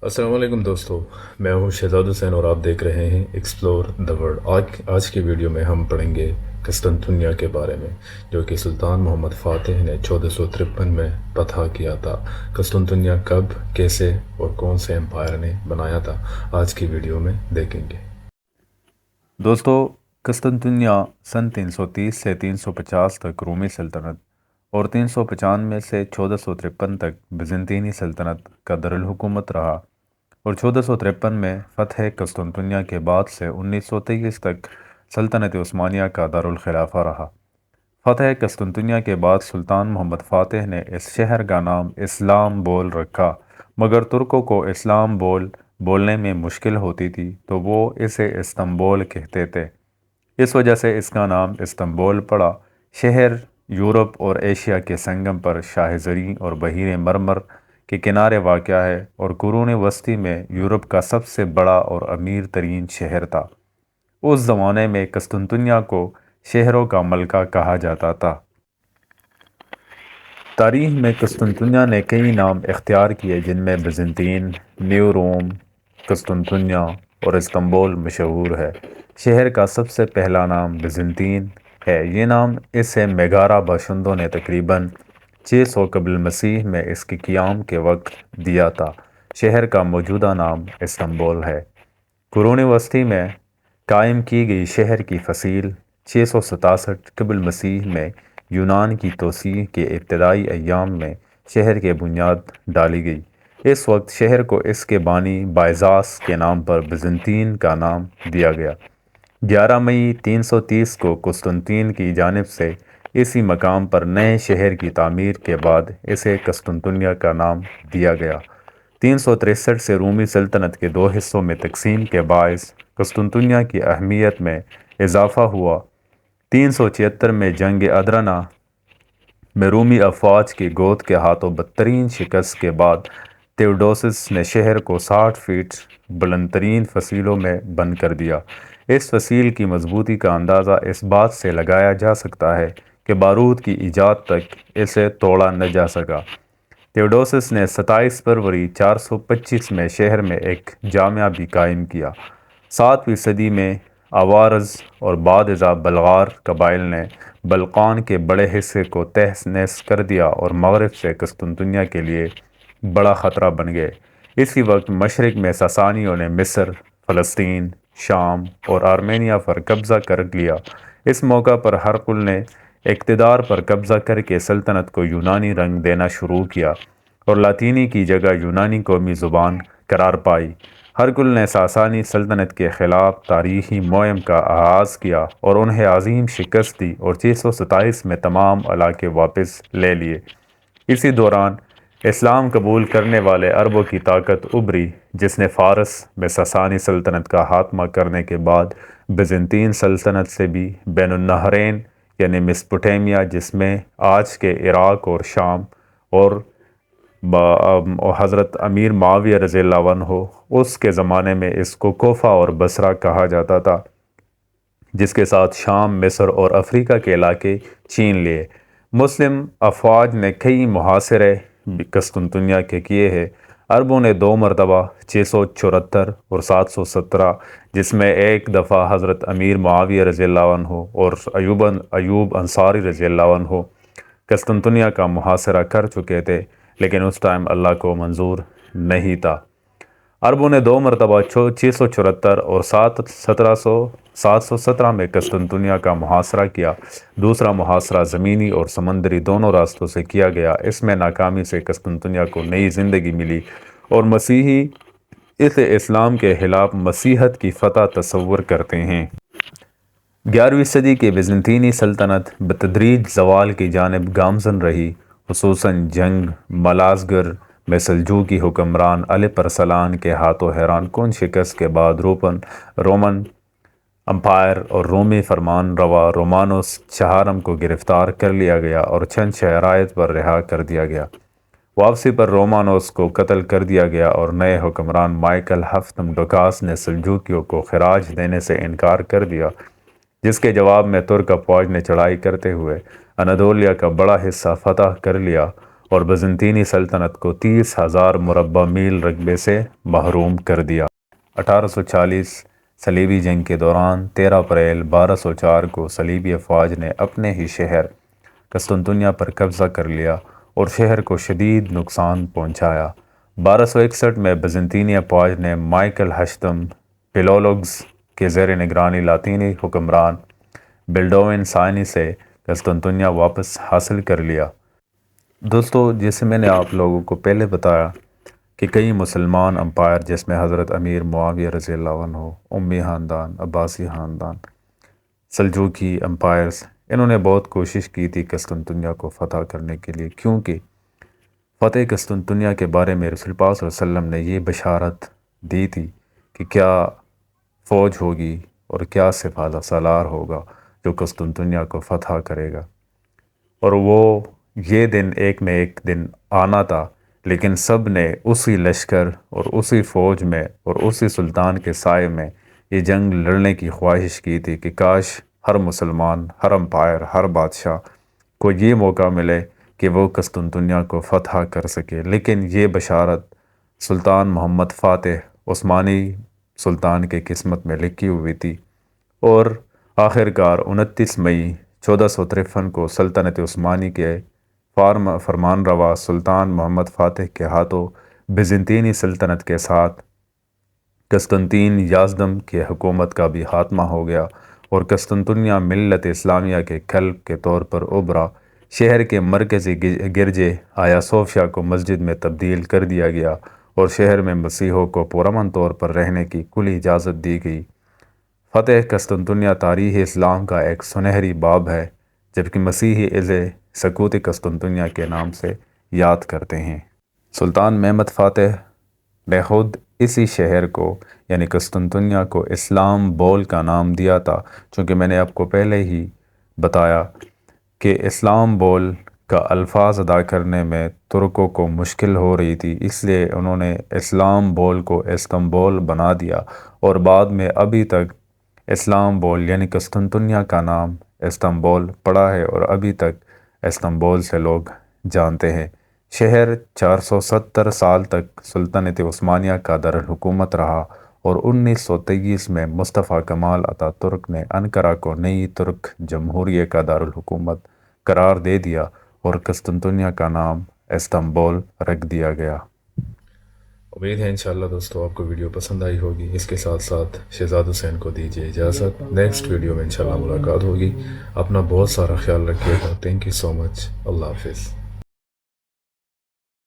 السلام علیکم دوستو، میں ہوں شہزاد حسین اور آپ دیکھ رہے ہیں ایکسپلور دا ورلڈ۔ آج کی ویڈیو میں ہم پڑھیں گے قسطنطنیہ کے بارے میں، جو کہ سلطان محمد فاتح نے 1453 میں فتح کیا تھا۔ قسطنطنیہ کب، کیسے اور کون سے امپائر نے بنایا تھا، آج کی ویڈیو میں دیکھیں گے۔ دوستو، قسطنطنیہ سن 330 سے 350 تک رومی سلطنت اور 395 سے 1453 تک بیزنطینی سلطنت کا دارالحکومت رہا، اور 1453 میں فتح قسطنطنیہ کے بعد سے 1923 تک سلطنت عثمانیہ کا دارالخلافہ رہا۔ فتح قسطنطنیہ کے بعد سلطان محمد فاتح نے اس شہر کا نام اسلام بول رکھا، مگر ترکوں کو اسلام بولنے میں مشکل ہوتی تھی تو وہ اسے استنبول کہتے تھے، اس وجہ سے اس کا نام استنبول پڑا۔ شہر یورپ اور ایشیا کے سنگم پر شاہ زریں اور بحیر مرمر کے کنارے واقع ہے، اور قرون وسطی میں یورپ کا سب سے بڑا اور امیر ترین شہر تھا۔ اس زمانے میں قسطنطنیہ کو شہروں کا ملکہ کہا جاتا تھا۔ تاریخ میں قسطنطنیہ نے کئی نام اختیار کیے، جن میں بیزنطین، نیو روم، قسطنطنیہ اور استنبول مشہور ہے۔ شہر کا سب سے پہلا نام بیزنطین ہے۔ یہ نام اسے میگارہ باشندوں نے تقریباً 600 قبل مسیح میں اس کے قیام کے وقت دیا تھا۔ شہر کا موجودہ نام استنبول ہے۔ قرون وسطی میں قائم کی گئی شہر کی فصیل 667 قبل مسیح میں یونان کی توسیع کے ابتدائی ایام میں شہر کے بنیاد ڈالی گئی۔ اس وقت شہر کو اس کے بانی بائزاس کے نام پر بیزنطین کا نام دیا گیا۔ 11 مئی 330 کو قسطنطین کی جانب سے اسی مقام پر نئے شہر کی تعمیر کے بعد اسے قسطنطنیہ کا نام دیا گیا۔ 363 سے رومی سلطنت کے دو حصوں میں تقسیم کے باعث قسطنطنیہ کی اہمیت میں اضافہ ہوا۔ 376 میں جنگ ادرنہ میں رومی افواج کی گوت کے ہاتھوں بدترین شکست کے بعد تیوڈوسس نے شہر کو 60 فیٹ بلند ترین فصیلوں میں بند کر دیا۔ اس فصیل کی مضبوطی کا اندازہ اس بات سے لگایا جا سکتا ہے کہ بارود کی ایجاد تک اسے توڑا نہ جا سکا۔ تیوڈوسس نے 27 فروری 425 میں شہر میں ایک جامعہ بھی قائم کیا۔ 7ویں صدی میں آوارز اور بعد ازاں بلغار قبائل نے بلقان کے بڑے حصے کو تہس نہس کر دیا اور مغرب سے قسطنطنیہ کے لیے بڑا خطرہ بن گئے۔ اسی وقت مشرق میں ساسانیوں نے مصر، فلسطین، شام اور آرمینیا پر قبضہ کر لیا۔ اس موقع پر ہرقل نے اقتدار پر قبضہ کر کے سلطنت کو یونانی رنگ دینا شروع کیا اور لاطینی کی جگہ یونانی قومی زبان قرار پائی۔ ہرقل نے ساسانی سلطنت کے خلاف تاریخی مہم کا آغاز کیا اور انہیں عظیم شکست دی اور 627 میں تمام علاقے واپس لے لیے۔ اسی دوران اسلام قبول کرنے والے عربوں کی طاقت ابھری، جس نے فارس میں ساسانی سلطنت کا خاتمہ کرنے کے بعد بیزنطین سلطنت سے بھی بین النہرین یعنی میسوپوٹیمیا، جس میں آج کے عراق اور شام، اور حضرت امیر معاویہ رضی اللہ عنہ، اس کے زمانے میں اس کو کوفہ اور بصرہ کہا جاتا تھا، جس کے ساتھ شام، مصر اور افریقہ کے علاقے چھین لیے۔ مسلم افواج نے کئی محاصرے قسطنطنیہ کے کیے ہیں۔ عربوں نے 2 مرتبہ 674 اور 717، جس میں ایک دفعہ حضرت امیر معاویہ رضی اللہ عنہ اور ایوب انصاری رضی اللہ عنہ قسطنطنیہ کا محاصرہ کر چکے تھے، لیکن اس ٹائم اللہ کو منظور نہیں تھا۔ عربوں نے 2 مرتبہ 674 اور 717 میں قسطنطنیہ کا محاصرہ کیا۔ دوسرا محاصرہ زمینی اور سمندری دونوں راستوں سے کیا گیا۔ اس میں ناکامی سے قسطنطنیہ کو نئی زندگی ملی اور مسیحی اسے اسلام کے خلاف مسیحت کی فتح تصور کرتے ہیں۔ 11ویں صدی کی بیزنطینی سلطنت بتدریج زوال کی جانب گامزن رہی، خصوصاً جنگ مالازگر میں سلجوقی حکمران الپ ارسلان کے ہاتھوں حیران کن شکست کے بعد رومن امپائر اور رومی فرمان روا رومانوس چہارم کو گرفتار کر لیا گیا اور چند شرائط پر رہا کر دیا گیا۔ واپسی پر رومانوس کو قتل کر دیا گیا اور نئے حکمران مائیکل ہفتم ڈوکاس نے سلجوکیوں کو خراج دینے سے انکار کر دیا، جس کے جواب میں ترک افواج نے چڑھائی کرتے ہوئے اناطولیہ کا بڑا حصہ فتح کر لیا اور بزنطینی سلطنت کو 30,000 مربع میل رقبے سے محروم کر دیا۔ 1840 صلیبی جنگ کے دوران 13 اپریل 1204 کو صلیبی افواج نے اپنے ہی شہر قسطنطنیہ پر قبضہ کر لیا اور شہر کو شدید نقصان پہنچایا۔ 1261 میں بزنطینی افواج نے مائیکل ہشتم پیلولوگز کے زیر نگرانی لاطینی حکمران بلڈوین ثانی سے قسطنطنیہ واپس حاصل کر لیا۔ دوستو، جیسے میں نے آپ لوگوں کو پہلے بتایا کہ کئی مسلمان امپائر جس میں حضرت امیر معاویہ رضی اللہ عنہ، امی خاندان، عباسی خاندان، سلجوقی امپائرز، انہوں نے بہت کوشش کی تھی قسطنطنیہ کو فتح کرنے کے لیے، کیونکہ فتح قسطنطنیہ کے بارے میں رسول پاک صلی اللہ علیہ وسلم نے یہ بشارت دی تھی کہ کیا فوج ہوگی اور کیا سپہ سالار ہوگا جو قسطنطنیہ کو فتح کرے گا، اور وہ یہ دن ایک نہ ایک دن آنا تھا۔ لیکن سب نے اسی لشکر اور اسی فوج میں اور اسی سلطان کے سائے میں یہ جنگ لڑنے کی خواہش کی تھی کہ کاش ہر مسلمان، ہر امپائر، ہر بادشاہ کو یہ موقع ملے کہ وہ قسطنطنیہ کو فتح کر سکے۔ لیکن یہ بشارت سلطان محمد فاتح عثمانی سلطان کے قسمت میں لکھی ہوئی تھی، اور آخرکار 29 مئی 1453 کو سلطنت عثمانی کے فرمان روا سلطان محمد فاتح کے ہاتھوں بیزنطینی سلطنت کے ساتھ قسطنطین یازدم کی حکومت کا بھی خاتمہ ہو گیا، اور قسطنطنیہ ملت اسلامیہ کے قلب کے طور پر ابھرا۔ شہر کے مرکزی گرجے آیا صوفیہ کو مسجد میں تبدیل کر دیا گیا، اور شہر میں مسیحیوں کو پرامن طور پر رہنے کی کلی اجازت دی گئی۔ فتح قسطنطنیہ تاریخ اسلام کا ایک سنہری باب ہے، جبکہ مسیحی اسے سقوط قسطنطنیہ کے نام سے یاد کرتے ہیں۔ سلطان محمد فاتح نے خود اسی شہر کو یعنی قسطنطنیہ کو اسلام بول کا نام دیا تھا، چونکہ میں نے آپ کو پہلے ہی بتایا کہ اسلام بول کا الفاظ ادا کرنے میں ترکوں کو مشکل ہو رہی تھی، اس لیے انہوں نے اسلام بول کو استنبول بنا دیا، اور بعد میں ابھی تک اسلام بول یعنی قسطنطنیہ کا نام استنبول پڑا ہے، اور ابھی تک استنبول سے لوگ جانتے ہیں۔ شہر 470 سال تک سلطنت عثمانیہ کا دارالحکومت رہا، اور 1923 میں مصطفیٰ کمال اتا ترک نے انقرہ کو نئی ترک جمہوریہ کا دارالحکومت قرار دے دیا، اور قسطنطنیہ کا نام استنبول رکھ دیا گیا۔ امید ہے انشاءاللہ دوستو آپ کو ویڈیو پسند آئی ہوگی۔ اس کے ساتھ ساتھ شہزاد حسین کو دیجیے اجازت، نیکسٹ ویڈیو میں انشاءاللہ ملاقات ہوگی۔ اپنا بہت سارا خیال رکھیے گا۔ تھینک یو سو مچ۔ اللہ حافظ۔